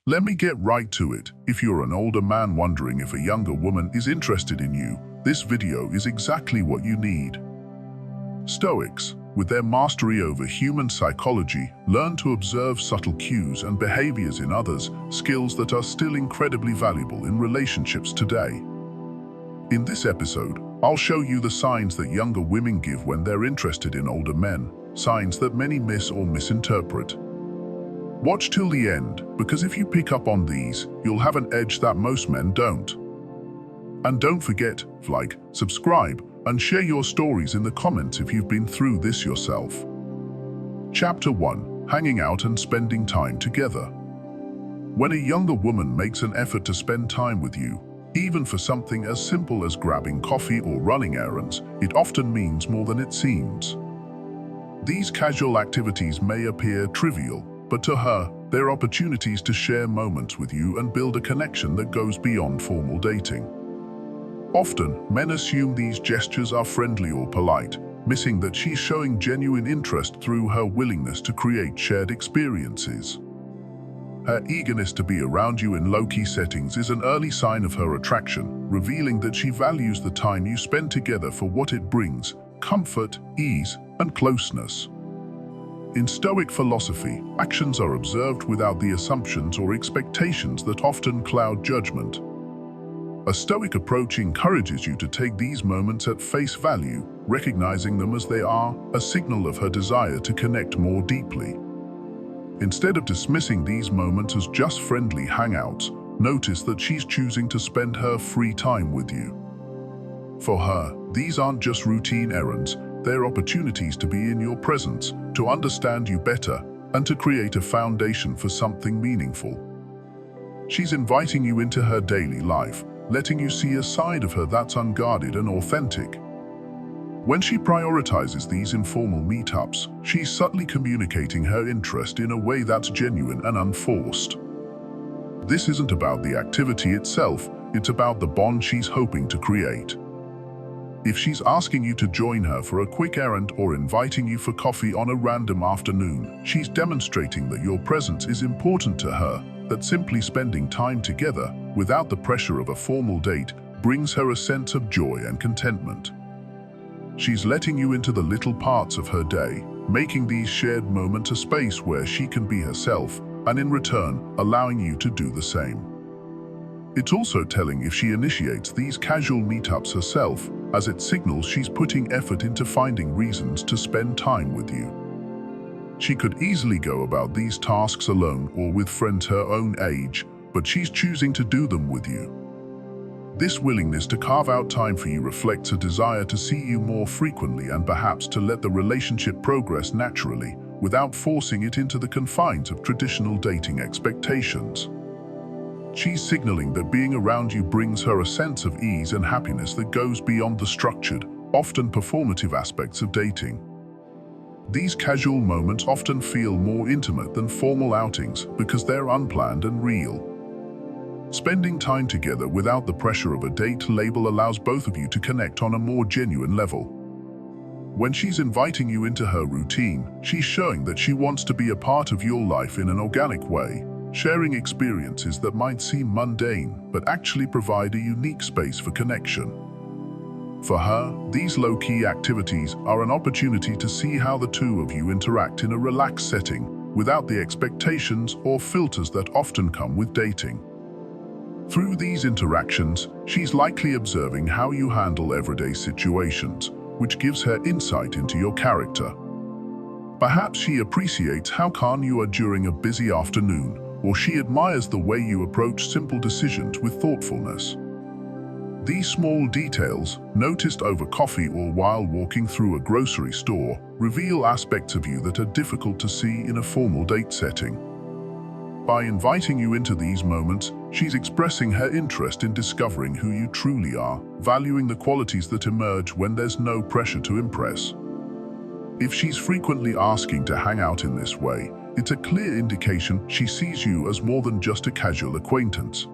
Let me get right to it. If you're an older man wondering if a younger woman is interested in you, this video is exactly what you need. Stoics, with their mastery over human psychology, learn to observe subtle cues and behaviors in others, skills that are still incredibly valuable in relationships today. In this episode, I'll show you the signs that younger women give when they're interested in older men, signs that many miss or misinterpret. Watch till the end, because if you pick up on these, you'll have an edge that most men don't. And don't forget, like, subscribe, and share your stories in the comments if you've been through this yourself. Chapter 1. Hanging out and spending time together. When a younger woman makes an effort to spend time with you, even for something as simple as grabbing coffee or running errands, it often means more than it seems. These casual activities may appear trivial, but to her, they're opportunities to share moments with you and build a connection that goes beyond formal dating. Often, men assume these gestures are friendly or polite, missing that she's showing genuine interest through her willingness to create shared experiences. Her eagerness to be around you in low-key settings is an early sign of her attraction, revealing that she values the time you spend together for what it brings: comfort, ease, and closeness. In Stoic philosophy, actions are observed without the assumptions or expectations that often cloud judgment. A Stoic approach encourages you to take these moments at face value, recognizing them as they are, a signal of her desire to connect more deeply. Instead of dismissing these moments as just friendly hangouts, notice that she's choosing to spend her free time with you. For her, these aren't just routine errands, they're opportunities to be in your presence, to understand you better, and to create a foundation for something meaningful. She's inviting you into her daily life, letting you see a side of her that's unguarded and authentic. When she prioritizes these informal meetups, she's subtly communicating her interest in a way that's genuine and unforced. This isn't about the activity itself, it's about the bond she's hoping to create. If she's asking you to join her for a quick errand or inviting you for coffee on a random afternoon, she's demonstrating that your presence is important to her, that simply spending time together, without the pressure of a formal date, brings her a sense of joy and contentment. She's letting you into the little parts of her day, making these shared moments a space where she can be herself, and in return, allowing you to do the same. It's also telling if she initiates these casual meetups herself, as it signals she's putting effort into finding reasons to spend time with you. She could easily go about these tasks alone or with friends her own age, but she's choosing to do them with you. This willingness to carve out time for you reflects a desire to see you more frequently and perhaps to let the relationship progress naturally, without forcing it into the confines of traditional dating expectations. She's signaling that being around you brings her a sense of ease and happiness that goes beyond the structured, often performative aspects of dating. These casual moments often feel more intimate than formal outings because they're unplanned and real. Spending time together without the pressure of a date label allows both of you to connect on a more genuine level. When she's inviting you into her routine, she's showing that she wants to be a part of your life in an organic way, sharing experiences that might seem mundane but actually provide a unique space for connection. For her, these low-key activities are an opportunity to see how the two of you interact in a relaxed setting, without the expectations or filters that often come with dating. Through these interactions, she's likely observing how you handle everyday situations, which gives her insight into your character. Perhaps she appreciates how calm you are during a busy afternoon, or she admires the way you approach simple decisions with thoughtfulness. These small details, noticed over coffee or while walking through a grocery store, reveal aspects of you that are difficult to see in a formal date setting. By inviting you into these moments, she's expressing her interest in discovering who you truly are, valuing the qualities that emerge when there's no pressure to impress. If she's frequently asking to hang out in this way, it's a clear indication she sees you as more than just a casual acquaintance.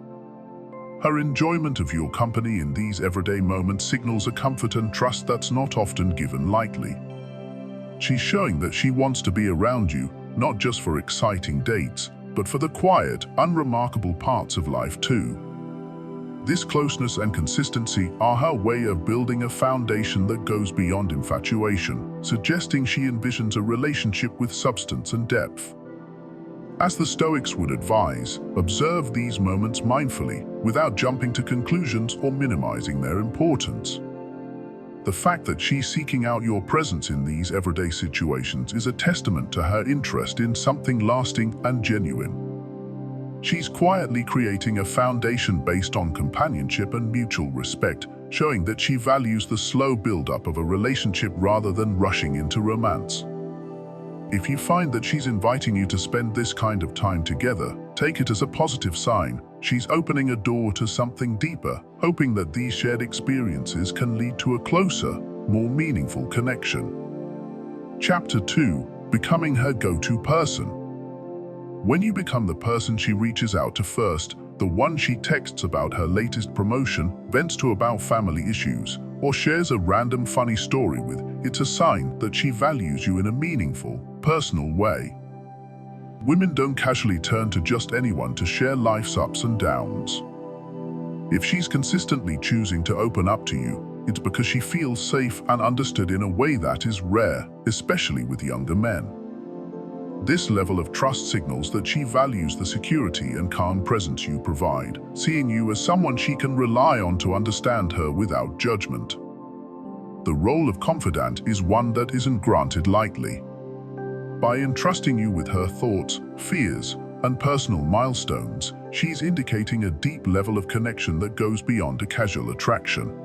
Her enjoyment of your company in these everyday moments signals a comfort and trust that's not often given lightly. She's showing that she wants to be around you, not just for exciting dates, but for the quiet, unremarkable parts of life too. This closeness and consistency are her way of building a foundation that goes beyond infatuation, suggesting she envisions a relationship with substance and depth. As the Stoics would advise, observe these moments mindfully, without jumping to conclusions or minimizing their importance. The fact that she's seeking out your presence in these everyday situations is a testament to her interest in something lasting and genuine. She's quietly creating a foundation based on companionship and mutual respect, showing that she values the slow build-up of a relationship rather than rushing into romance. If you find that she's inviting you to spend this kind of time together, take it as a positive sign. She's opening a door to something deeper, hoping that these shared experiences can lead to a closer, more meaningful connection. Chapter 2. Becoming her go-to person. When you become the person she reaches out to first, the one she texts about her latest promotion, vents to about family issues, or shares a random funny story with, it's a sign that she values you in a meaningful, personal way. Women don't casually turn to just anyone to share life's ups and downs. If she's consistently choosing to open up to you, it's because she feels safe and understood in a way that is rare, especially with younger men. This level of trust signals that she values the security and calm presence you provide, seeing you as someone she can rely on to understand her without judgment. The role of confidant is one that isn't granted lightly. By entrusting you with her thoughts, fears, and personal milestones, she's indicating a deep level of connection that goes beyond a casual attraction.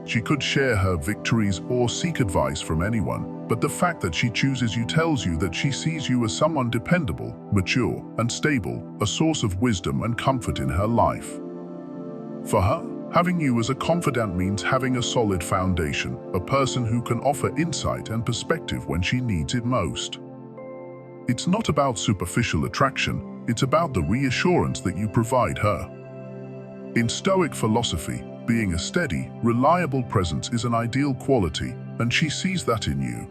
She could share her victories or seek advice from anyone, but the fact that she chooses you tells you that she sees you as someone dependable, mature, and stable, a source of wisdom and comfort in her life. For her, having you as a confidant means having a solid foundation, a person who can offer insight and perspective when she needs it most. It's not about superficial attraction, it's about the reassurance that you provide her. In Stoic philosophy, being a steady, reliable presence is an ideal quality, and she sees that in you.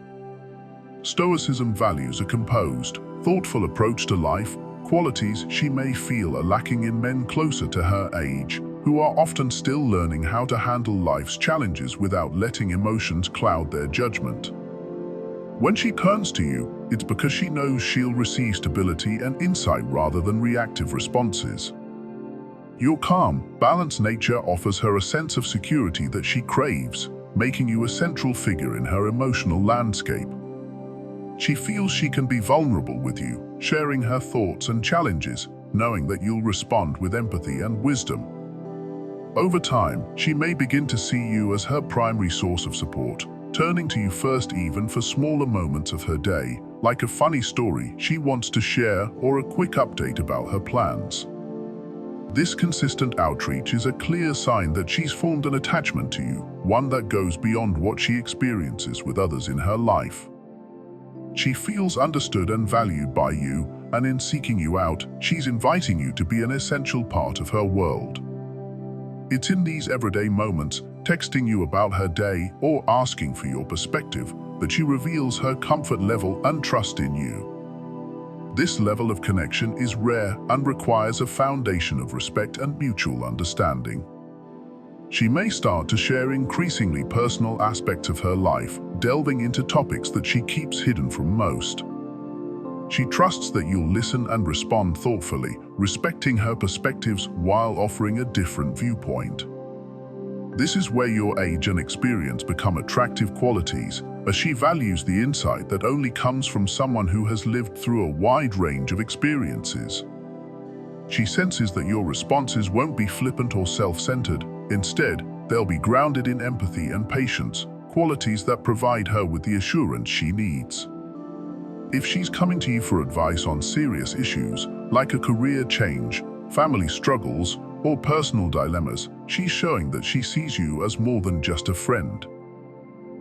Stoicism values a composed, thoughtful approach to life, qualities she may feel are lacking in men closer to her age, who are often still learning how to handle life's challenges without letting emotions cloud their judgment. When she turns to you, it's because she knows she'll receive stability and insight rather than reactive responses. Your calm, balanced nature offers her a sense of security that she craves, making you a central figure in her emotional landscape. She feels she can be vulnerable with you, sharing her thoughts and challenges, knowing that you'll respond with empathy and wisdom. Over time, she may begin to see you as her primary source of support, turning to you first even for smaller moments of her day, like a funny story she wants to share or a quick update about her plans. This consistent outreach is a clear sign that she's formed an attachment to you, one that goes beyond what she experiences with others in her life. She feels understood and valued by you, and in seeking you out, she's inviting you to be an essential part of her world. It's in these everyday moments, texting you about her day or asking for your perspective, that she reveals her comfort level and trust in you. This level of connection is rare and requires a foundation of respect and mutual understanding. She may start to share increasingly personal aspects of her life, delving into topics that she keeps hidden from most. She trusts that you'll listen and respond thoughtfully, respecting her perspectives while offering a different viewpoint. This is where your age and experience become attractive qualities, as she values the insight that only comes from someone who has lived through a wide range of experiences. She senses that your responses won't be flippant or self-centered. Instead, they'll be grounded in empathy and patience, qualities that provide her with the assurance she needs. If she's coming to you for advice on serious issues, like a career change, family struggles, or personal dilemmas, she's showing that she sees you as more than just a friend.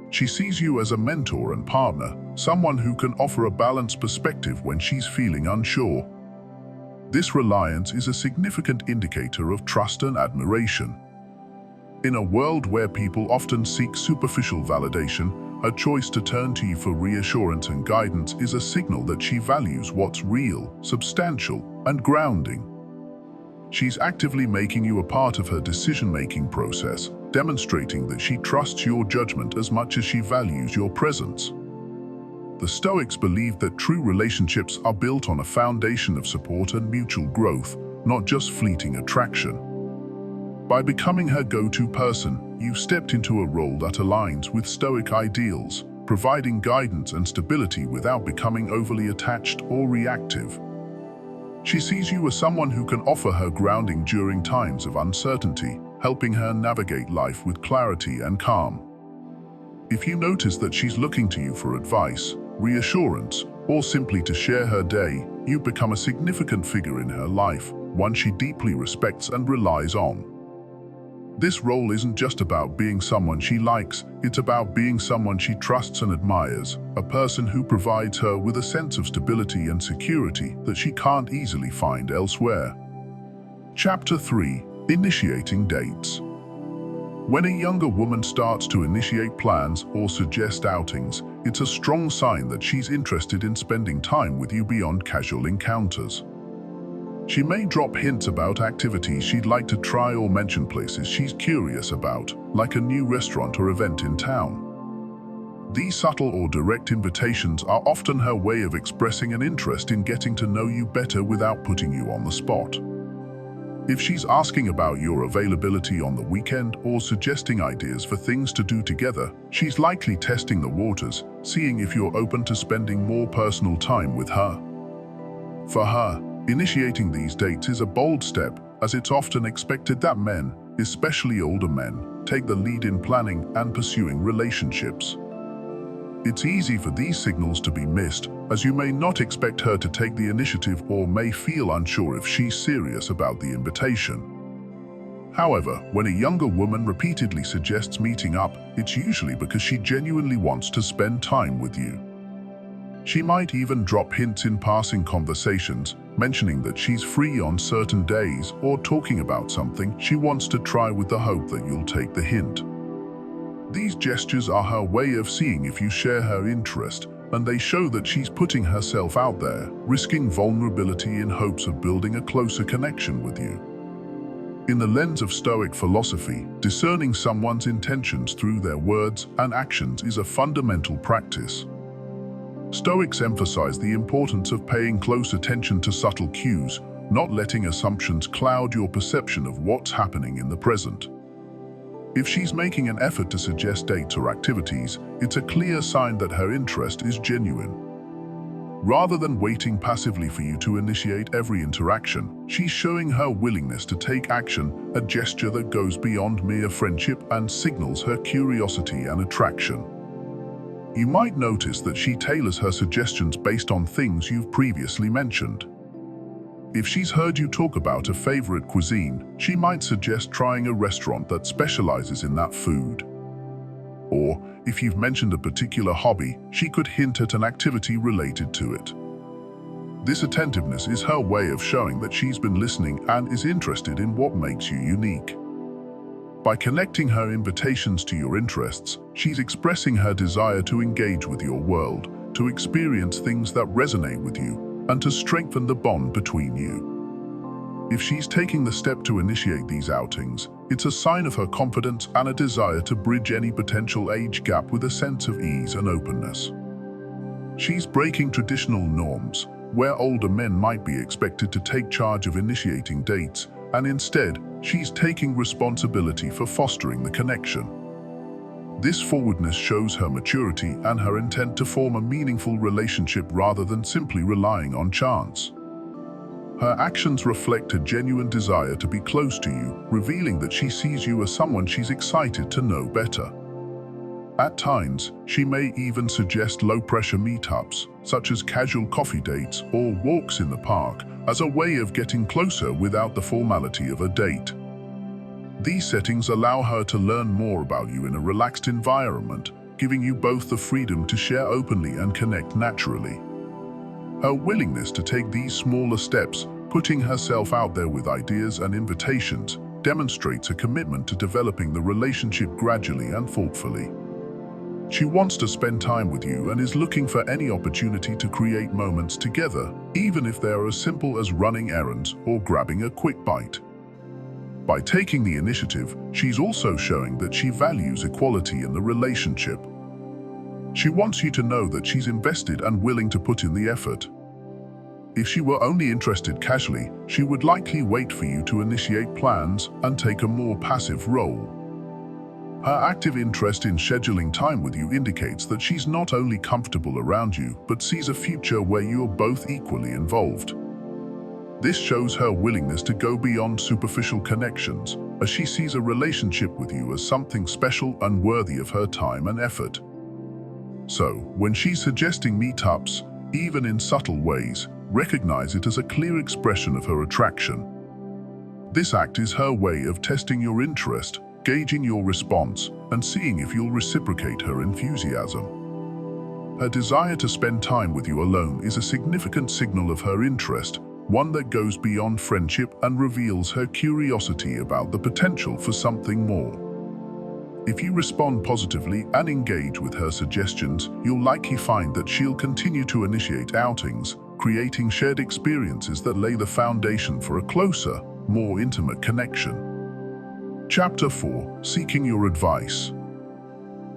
She sees you as a mentor and partner, someone who can offer a balanced perspective when she's feeling unsure. This reliance is a significant indicator of trust and admiration. In a world where people often seek superficial validation, A choice to turn to you for reassurance and guidance is a signal that she values what's real, substantial, and grounding. She's actively making you a part of her decision-making process, demonstrating that she trusts your judgment as much as she values your presence. The Stoics believe that true relationships are built on a foundation of support and mutual growth, not just fleeting attraction. By becoming her go-to person, you've stepped into a role that aligns with Stoic ideals, providing guidance and stability without becoming overly attached or reactive. She sees you as someone who can offer her grounding during times of uncertainty, helping her navigate life with clarity and calm. If you notice that she's looking to you for advice, reassurance, or simply to share her day, you become a significant figure in her life, one she deeply respects and relies on. This role isn't just about being someone she likes, it's about being someone she trusts and admires, a person who provides her with a sense of stability and security that she can't easily find elsewhere. Chapter 3: Initiating Dates. When a younger woman starts to initiate plans or suggest outings, it's a strong sign that she's interested in spending time with you beyond casual encounters. She may drop hints about activities she'd like to try or mention places she's curious about, like a new restaurant or event in town. These subtle or direct invitations are often her way of expressing an interest in getting to know you better without putting you on the spot. If she's asking about your availability on the weekend or suggesting ideas for things to do together, she's likely testing the waters, seeing if you're open to spending more personal time with her. For her, initiating these dates is a bold step, as it's often expected that men, especially older men, take the lead in planning and pursuing relationships. It's easy for these signals to be missed, as you may not expect her to take the initiative or may feel unsure if she's serious about the invitation. However, when a younger woman repeatedly suggests meeting up, it's usually because she genuinely wants to spend time with you. She might even drop hints in passing conversations, mentioning that she's free on certain days or talking about something she wants to try with the hope that you'll take the hint. These gestures are her way of seeing if you share her interest, and they show that she's putting herself out there, risking vulnerability in hopes of building a closer connection with you. In the lens of Stoic philosophy, discerning someone's intentions through their words and actions is a fundamental practice. Stoics emphasize the importance of paying close attention to subtle cues, not letting assumptions cloud your perception of what's happening in the present. If she's making an effort to suggest dates or activities, it's a clear sign that her interest is genuine. Rather than waiting passively for you to initiate every interaction, she's showing her willingness to take action, a gesture that goes beyond mere friendship and signals her curiosity and attraction. You might notice that she tailors her suggestions based on things you've previously mentioned. If she's heard you talk about a favorite cuisine, she might suggest trying a restaurant that specializes in that food. Or, if you've mentioned a particular hobby, she could hint at an activity related to it. This attentiveness is her way of showing that she's been listening and is interested in what makes you unique. By connecting her invitations to your interests, she's expressing her desire to engage with your world, to experience things that resonate with you, and to strengthen the bond between you. If she's taking the step to initiate these outings, it's a sign of her confidence and a desire to bridge any potential age gap with a sense of ease and openness. She's breaking traditional norms, where older men might be expected to take charge of initiating dates, and instead, she's taking responsibility for fostering the connection. This forwardness shows her maturity and her intent to form a meaningful relationship rather than simply relying on chance. Her actions reflect a genuine desire to be close to you, revealing that she sees you as someone she's excited to know better. At times, she may even suggest low-pressure meetups, such as casual coffee dates or walks in the park, as a way of getting closer without the formality of a date. These settings allow her to learn more about you in a relaxed environment, giving you both the freedom to share openly and connect naturally. Her willingness to take these smaller steps, putting herself out there with ideas and invitations, demonstrates a commitment to developing the relationship gradually and thoughtfully. She wants to spend time with you and is looking for any opportunity to create moments together, even if they are as simple as running errands or grabbing a quick bite. By taking the initiative, she's also showing that she values equality in the relationship. She wants you to know that she's invested and willing to put in the effort. If she were only interested casually, she would likely wait for you to initiate plans and take a more passive role. Her active interest in scheduling time with you indicates that she's not only comfortable around you, but sees a future where you're both equally involved. This shows her willingness to go beyond superficial connections, as she sees a relationship with you as something special and worthy of her time and effort. So, when she's suggesting meetups, even in subtle ways, recognize it as a clear expression of her attraction. This act is her way of testing your interest, gauging your response, and seeing if you'll reciprocate her enthusiasm. Her desire to spend time with you alone is a significant signal of her interest, one that goes beyond friendship and reveals her curiosity about the potential for something more. If you respond positively and engage with her suggestions, you'll likely find that she'll continue to initiate outings, creating shared experiences that lay the foundation for a closer, more intimate connection. Chapter 4. Seeking your advice.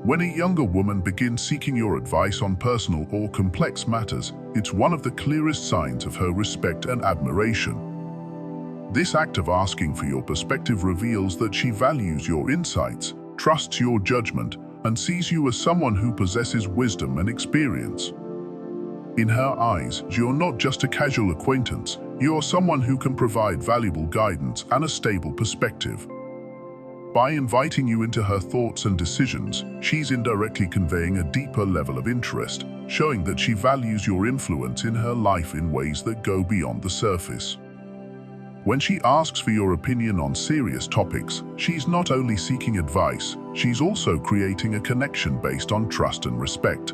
When a younger woman begins seeking your advice on personal or complex matters, it's one of the clearest signs of her respect and admiration. This act of asking for your perspective reveals that she values your insights, trusts your judgment, and sees you as someone who possesses wisdom and experience. In her eyes, you're not just a casual acquaintance, you're someone who can provide valuable guidance and a stable perspective. By inviting you into her thoughts and decisions, she's indirectly conveying a deeper level of interest, showing that she values your influence in her life in ways that go beyond the surface. When she asks for your opinion on serious topics, she's not only seeking advice, she's also creating a connection based on trust and respect.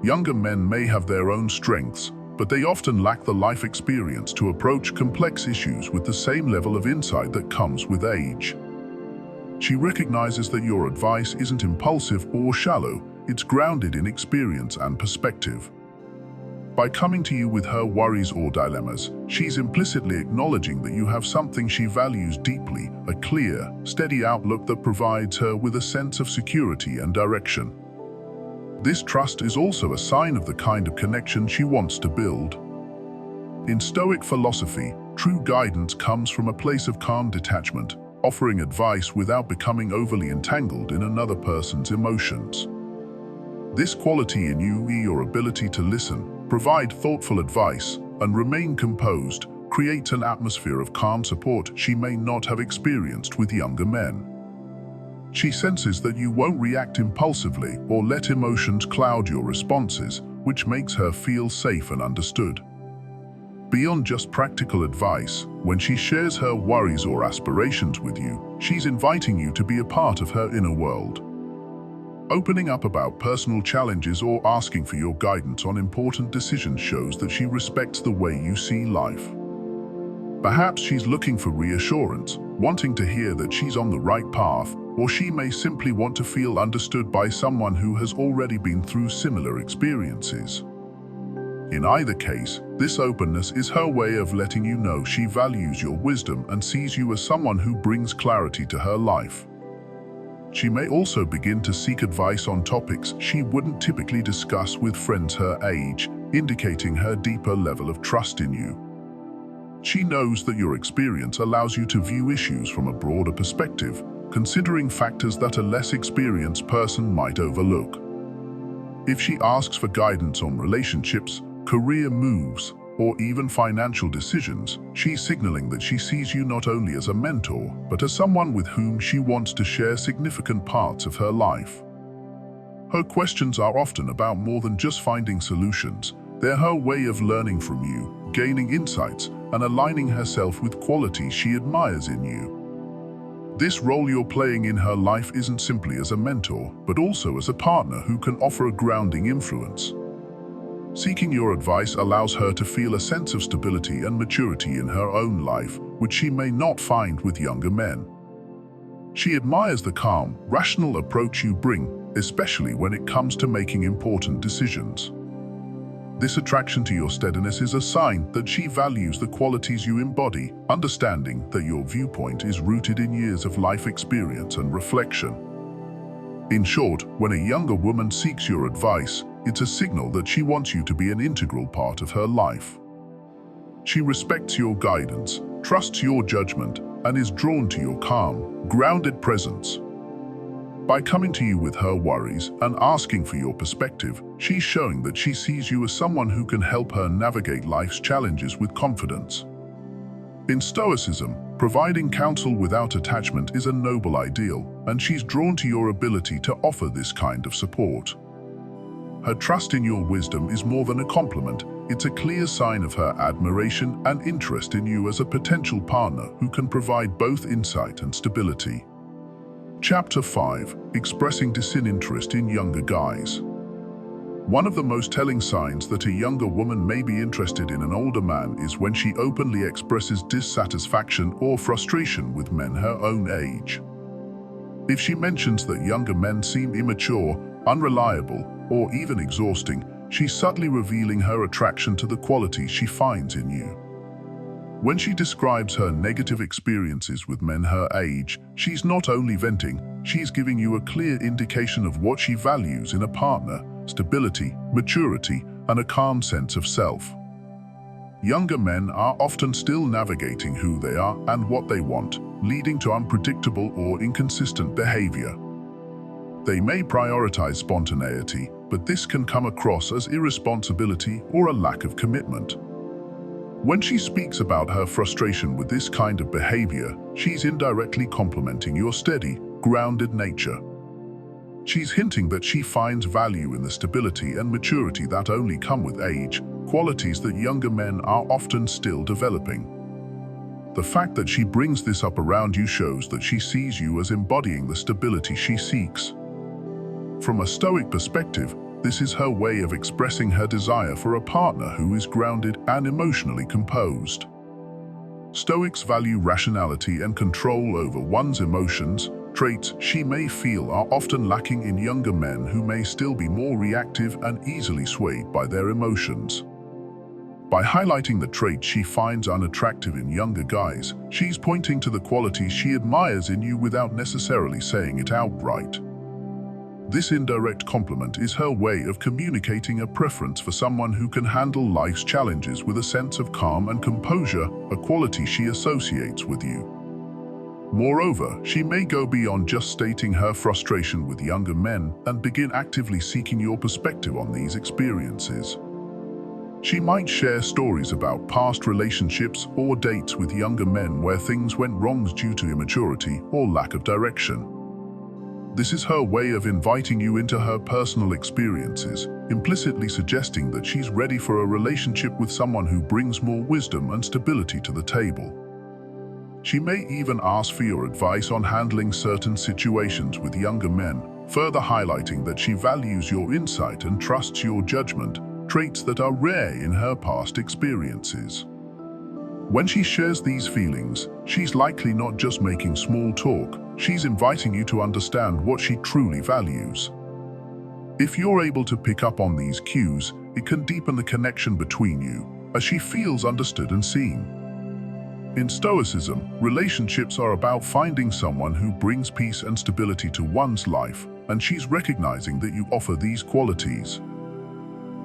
Younger men may have their own strengths, but they often lack the life experience to approach complex issues with the same level of insight that comes with age. She recognizes that your advice isn't impulsive or shallow, it's grounded in experience and perspective. By coming to you with her worries or dilemmas, she's implicitly acknowledging that you have something she values deeply, a clear, steady outlook that provides her with a sense of security and direction. This trust is also a sign of the kind of connection she wants to build. In Stoic philosophy, true guidance comes from a place of calm detachment, offering advice without becoming overly entangled in another person's emotions. This quality in you, your ability to listen, provide thoughtful advice, and remain composed, creates an atmosphere of calm support she may not have experienced with younger men. She senses that you won't react impulsively or let emotions cloud your responses, which makes her feel safe and understood. Beyond just practical advice, when she shares her worries or aspirations with you, she's inviting you to be a part of her inner world. Opening up about personal challenges or asking for your guidance on important decisions shows that she respects the way you see life. Perhaps she's looking for reassurance, wanting to hear that she's on the right path, or she may simply want to feel understood by someone who has already been through similar experiences. In either case, this openness is her way of letting you know she values your wisdom and sees you as someone who brings clarity to her life. She may also begin to seek advice on topics she wouldn't typically discuss with friends her age, indicating her deeper level of trust in you. She knows that your experience allows you to view issues from a broader perspective, considering factors that a less experienced person might overlook. If she asks for guidance on relationships, career moves, or even financial decisions, she's signaling that she sees you not only as a mentor, but as someone with whom she wants to share significant parts of her life. Her questions are often about more than just finding solutions. They're her way of learning from you, gaining insights, and aligning herself with qualities she admires in you. This role you're playing in her life isn't simply as a mentor, but also as a partner who can offer a grounding influence. Seeking your advice allows her to feel a sense of stability and maturity in her own life, which she may not find with younger men. She admires the calm, rational approach you bring, especially when it comes to making important decisions. This attraction to your steadiness is a sign that she values the qualities you embody, understanding that your viewpoint is rooted in years of life experience and reflection. In short, when a younger woman seeks your advice, it's a signal that she wants you to be an integral part of her life. She respects your guidance, trusts your judgment, and is drawn to your calm, grounded presence. By coming to you with her worries and asking for your perspective, she's showing that she sees you as someone who can help her navigate life's challenges with confidence. In Stoicism, providing counsel without attachment is a noble ideal, and she's drawn to your ability to offer this kind of support. Her trust in your wisdom is more than a compliment, it's a clear sign of her admiration and interest in you as a potential partner who can provide both insight and stability. Chapter 5. Expressing disinterest in younger guys. One of the most telling signs that a younger woman may be interested in an older man is when she openly expresses dissatisfaction or frustration with men her own age. If she mentions that younger men seem immature, unreliable, or even exhausting, she's subtly revealing her attraction to the qualities she finds in you. When she describes her negative experiences with men her age, she's not only venting, she's giving you a clear indication of what she values in a partner: stability, maturity, and a calm sense of self. Younger men are often still navigating who they are and what they want, leading to unpredictable or inconsistent behavior. They may prioritize spontaneity, but this can come across as irresponsibility or a lack of commitment. When she speaks about her frustration with this kind of behavior, she's indirectly complimenting your steady, grounded nature. She's hinting that she finds value in the stability and maturity that only come with age, qualities that younger men are often still developing. The fact that she brings this up around you shows that she sees you as embodying the stability she seeks. From a Stoic perspective, this is her way of expressing her desire for a partner who is grounded and emotionally composed. Stoics value rationality and control over one's emotions, traits she may feel are often lacking in younger men who may still be more reactive and easily swayed by their emotions. By highlighting the traits she finds unattractive in younger guys, she's pointing to the qualities she admires in you without necessarily saying it outright. This indirect compliment is her way of communicating a preference for someone who can handle life's challenges with a sense of calm and composure, a quality she associates with you. Moreover, she may go beyond just stating her frustration with younger men and begin actively seeking your perspective on these experiences. She might share stories about past relationships or dates with younger men where things went wrong due to immaturity or lack of direction. This is her way of inviting you into her personal experiences, implicitly suggesting that she's ready for a relationship with someone who brings more wisdom and stability to the table. She may even ask for your advice on handling certain situations with younger men, further highlighting that she values your insight and trusts your judgment, traits that are rare in her past experiences. When she shares these feelings, she's likely not just making small talk, she's inviting you to understand what she truly values. If you're able to pick up on these cues, it can deepen the connection between you, as she feels understood and seen. In Stoicism, relationships are about finding someone who brings peace and stability to one's life, and she's recognizing that you offer these qualities.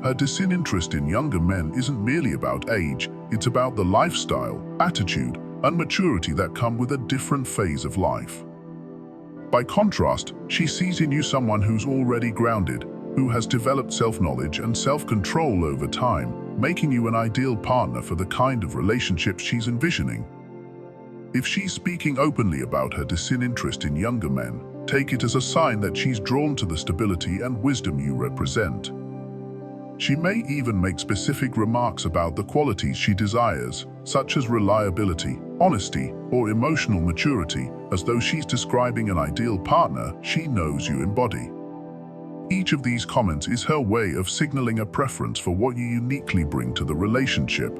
Her disinterest in younger men isn't merely about age, it's about the lifestyle, attitude, and maturity that come with a different phase of life. By contrast, she sees in you someone who's already grounded, who has developed self-knowledge and self-control over time, making you an ideal partner for the kind of relationship she's envisioning. If she's speaking openly about her disinterest in younger men, take it as a sign that she's drawn to the stability and wisdom you represent. She may even make specific remarks about the qualities she desires, such as reliability, honesty, or emotional maturity, as though she's describing an ideal partner she knows you embody. Each of these comments is her way of signaling a preference for what you uniquely bring to the relationship.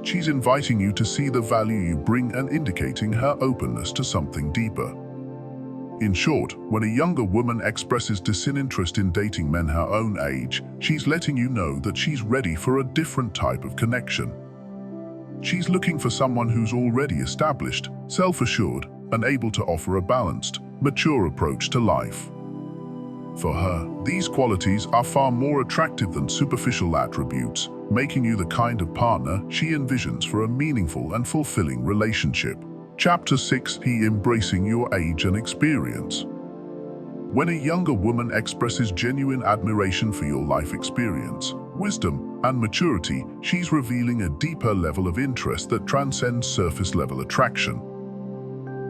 She's inviting you to see the value you bring and indicating her openness to something deeper. In short, when a younger woman expresses disinterest in dating men her own age, she's letting you know that she's ready for a different type of connection. She's looking for someone who's already established, self-assured, and able to offer a balanced, mature approach to life. For her, these qualities are far more attractive than superficial attributes, making you the kind of partner she envisions for a meaningful and fulfilling relationship. Chapter 6: Embracing your age and experience. When a younger woman expresses genuine admiration for your life experience, wisdom, and maturity, she's revealing a deeper level of interest that transcends surface-level attraction.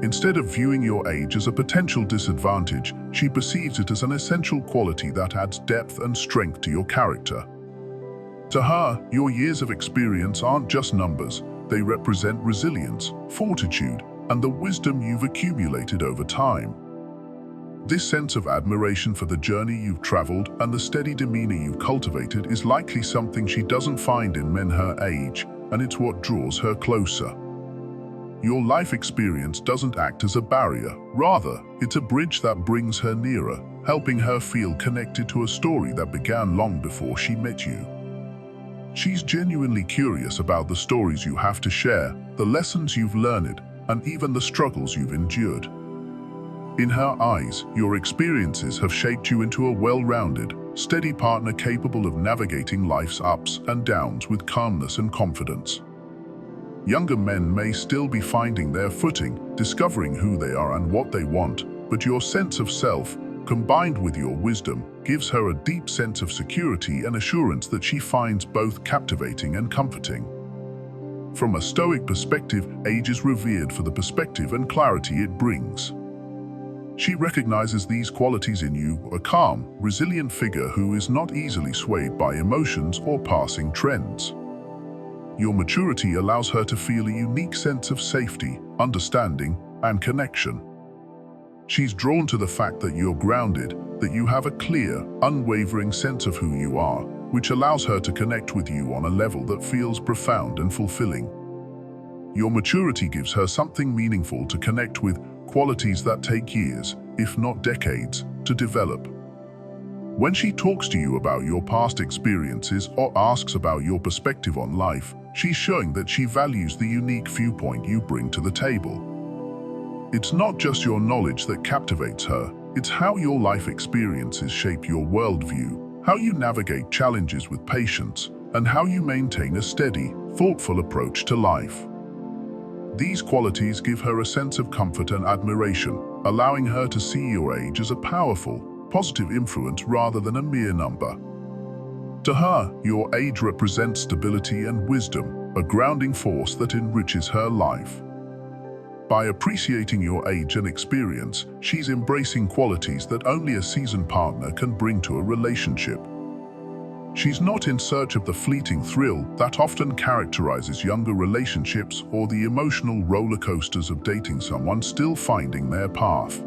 Instead of viewing your age as a potential disadvantage, she perceives it as an essential quality that adds depth and strength to your character. To her, your years of experience aren't just numbers, they represent resilience, fortitude, and the wisdom you've accumulated over time. This sense of admiration for the journey you've traveled and the steady demeanor you've cultivated is likely something she doesn't find in men her age, and it's what draws her closer. Your life experience doesn't act as a barrier. Rather, it's a bridge that brings her nearer, helping her feel connected to a story that began long before she met you. She's genuinely curious about the stories you have to share, the lessons you've learned, and even the struggles you've endured. In her eyes, your experiences have shaped you into a well-rounded, steady partner capable of navigating life's ups and downs with calmness and confidence. Younger men may still be finding their footing, discovering who they are and what they want, but your sense of self, combined with your wisdom, gives her a deep sense of security and assurance that she finds both captivating and comforting. From a Stoic perspective, age is revered for the perspective and clarity it brings. She recognizes these qualities in you, a calm, resilient figure who is not easily swayed by emotions or passing trends. Your maturity allows her to feel a unique sense of safety, understanding, and connection. She's drawn to the fact that you're grounded, that you have a clear, unwavering sense of who you are, which allows her to connect with you on a level that feels profound and fulfilling. Your maturity gives her something meaningful to connect with, qualities that take years, if not decades, to develop. When she talks to you about your past experiences or asks about your perspective on life, she's showing that she values the unique viewpoint you bring to the table. It's not just your knowledge that captivates her, it's how your life experiences shape your worldview, how you navigate challenges with patience, and how you maintain a steady, thoughtful approach to life. These qualities give her a sense of comfort and admiration, allowing her to see your age as a powerful, positive influence rather than a mere number. To her, your age represents stability and wisdom, a grounding force that enriches her life. By appreciating your age and experience, she's embracing qualities that only a seasoned partner can bring to a relationship. She's not in search of the fleeting thrill that often characterizes younger relationships or the emotional roller coasters of dating someone still finding their path.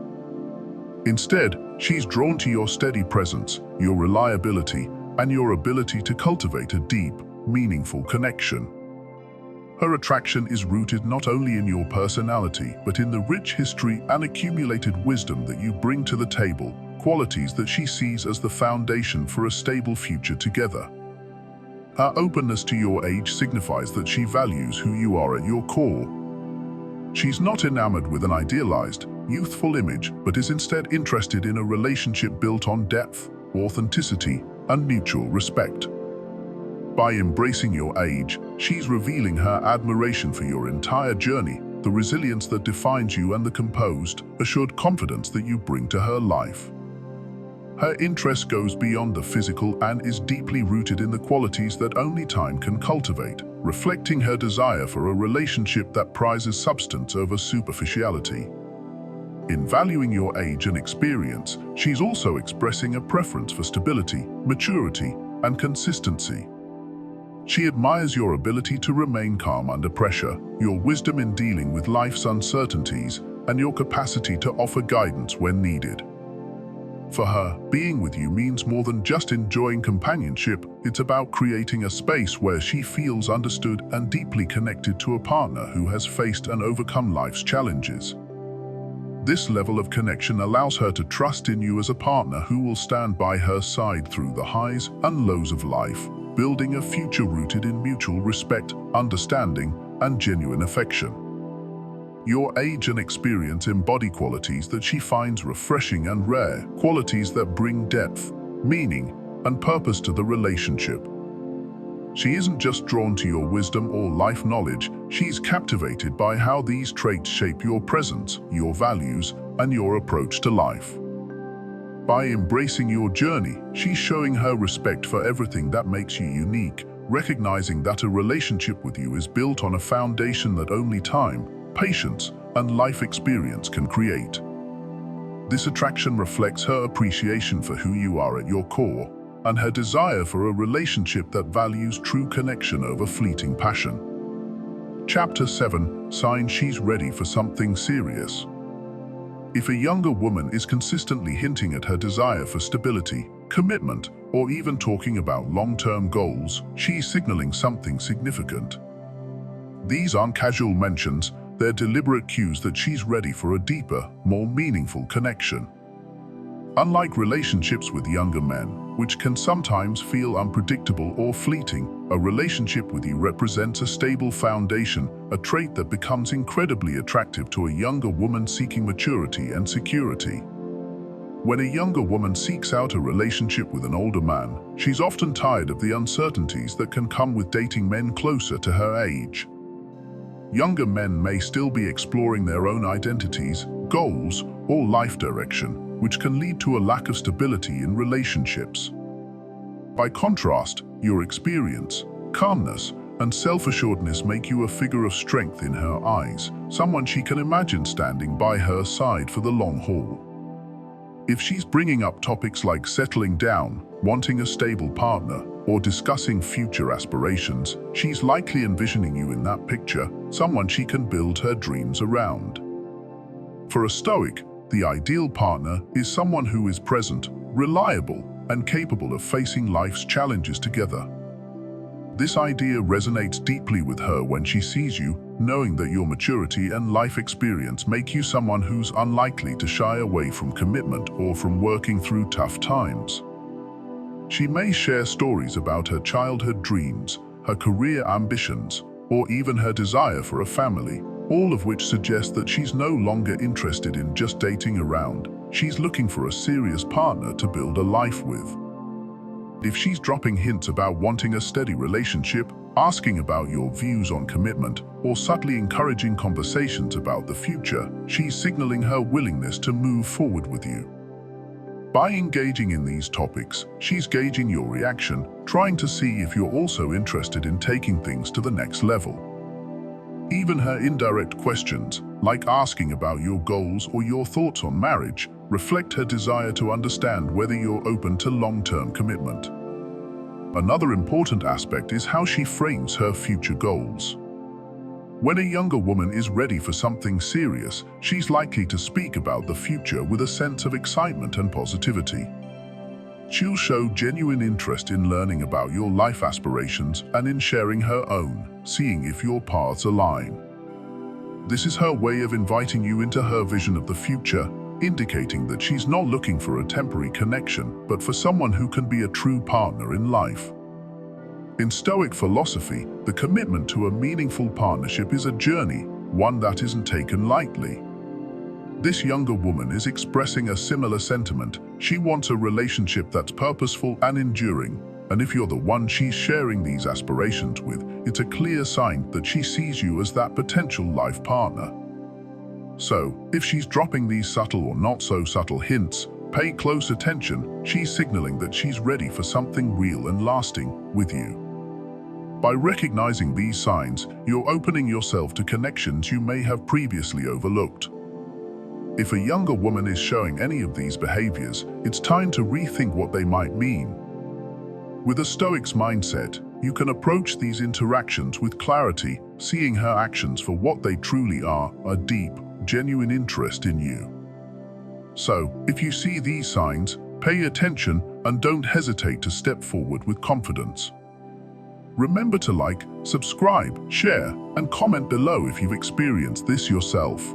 Instead, she's drawn to your steady presence, your reliability, and your ability to cultivate a deep, meaningful connection. Her attraction is rooted not only in your personality, but in the rich history and accumulated wisdom that you bring to the table, qualities that she sees as the foundation for a stable future together. Her openness to your age signifies that she values who you are at your core. She's not enamored with an idealized, youthful image, but is instead interested in a relationship built on depth, authenticity, and mutual respect. By embracing your age, she's revealing her admiration for your entire journey, the resilience that defines you, and the composed, assured confidence that you bring to her life. Her interest goes beyond the physical and is deeply rooted in the qualities that only time can cultivate, reflecting her desire for a relationship that prizes substance over superficiality. In valuing your age and experience, she's also expressing a preference for stability, maturity, and consistency. She admires your ability to remain calm under pressure, your wisdom in dealing with life's uncertainties, and your capacity to offer guidance when needed. For her, being with you means more than just enjoying companionship. It's about creating a space where she feels understood and deeply connected to a partner who has faced and overcome life's challenges. This level of connection allows her to trust in you as a partner who will stand by her side through the highs and lows of life, building a future rooted in mutual respect, understanding, and genuine affection. Your age and experience embody qualities that she finds refreshing and rare, qualities that bring depth, meaning, and purpose to the relationship. She isn't just drawn to your wisdom or life knowledge, she's captivated by how these traits shape your presence, your values, and your approach to life. By embracing your journey, she's showing her respect for everything that makes you unique, recognizing that a relationship with you is built on a foundation that only time, patience, and life experience can create. This attraction reflects her appreciation for who you are at your core, and her desire for a relationship that values true connection over fleeting passion. Chapter 7. Sign she's ready for something serious. If a younger woman is consistently hinting at her desire for stability, commitment, or even talking about long-term goals, she's signaling something significant. These aren't casual mentions, they're deliberate cues that she's ready for a deeper, more meaningful connection. Unlike relationships with younger men, which can sometimes feel unpredictable or fleeting, a relationship with you represents a stable foundation, a trait that becomes incredibly attractive to a younger woman seeking maturity and security. When a younger woman seeks out a relationship with an older man, she's often tired of the uncertainties that can come with dating men closer to her age. Younger men may still be exploring their own identities, goals, or life direction, which can lead to a lack of stability in relationships. By contrast, your experience, calmness, and self-assuredness make you a figure of strength in her eyes, someone she can imagine standing by her side for the long haul. If she's bringing up topics like settling down, wanting a stable partner, or discussing future aspirations, she's likely envisioning you in that picture, someone she can build her dreams around. For a Stoic, the ideal partner is someone who is present, reliable, and capable of facing life's challenges together. This idea resonates deeply with her when she sees you, knowing that your maturity and life experience make you someone who's unlikely to shy away from commitment or from working through tough times. She may share stories about her childhood dreams, her career ambitions, or even her desire for a family, all of which suggest that she's no longer interested in just dating around. She's looking for a serious partner to build a life with. If she's dropping hints about wanting a steady relationship, asking about your views on commitment, or subtly encouraging conversations about the future, she's signaling her willingness to move forward with you. By engaging in these topics, she's gauging your reaction, trying to see if you're also interested in taking things to the next level. Even her indirect questions, like asking about your goals or your thoughts on marriage, reflect her desire to understand whether you're open to long-term commitment. Another important aspect is how she frames her future goals. When a younger woman is ready for something serious, she's likely to speak about the future with a sense of excitement and positivity. She'll show genuine interest in learning about your life aspirations and in sharing her own, seeing if your paths align. This is her way of inviting you into her vision of the future, indicating that she's not looking for a temporary connection, but for someone who can be a true partner in life. In Stoic philosophy, the commitment to a meaningful partnership is a journey, one that isn't taken lightly. This younger woman is expressing a similar sentiment. She wants a relationship that's purposeful and enduring, and if you're the one she's sharing these aspirations with, it's a clear sign that she sees you as that potential life partner. So, if she's dropping these subtle or not so subtle hints, pay close attention. She's signaling that she's ready for something real and lasting with you. By recognizing these signs, you're opening yourself to connections you may have previously overlooked. If a younger woman is showing any of these behaviors, it's time to rethink what they might mean. With a Stoic's mindset, you can approach these interactions with clarity, seeing her actions for what they truly are, a deep, genuine interest in you. So, if you see these signs, pay attention and don't hesitate to step forward with confidence. Remember to like, subscribe, share, and comment below if you've experienced this yourself.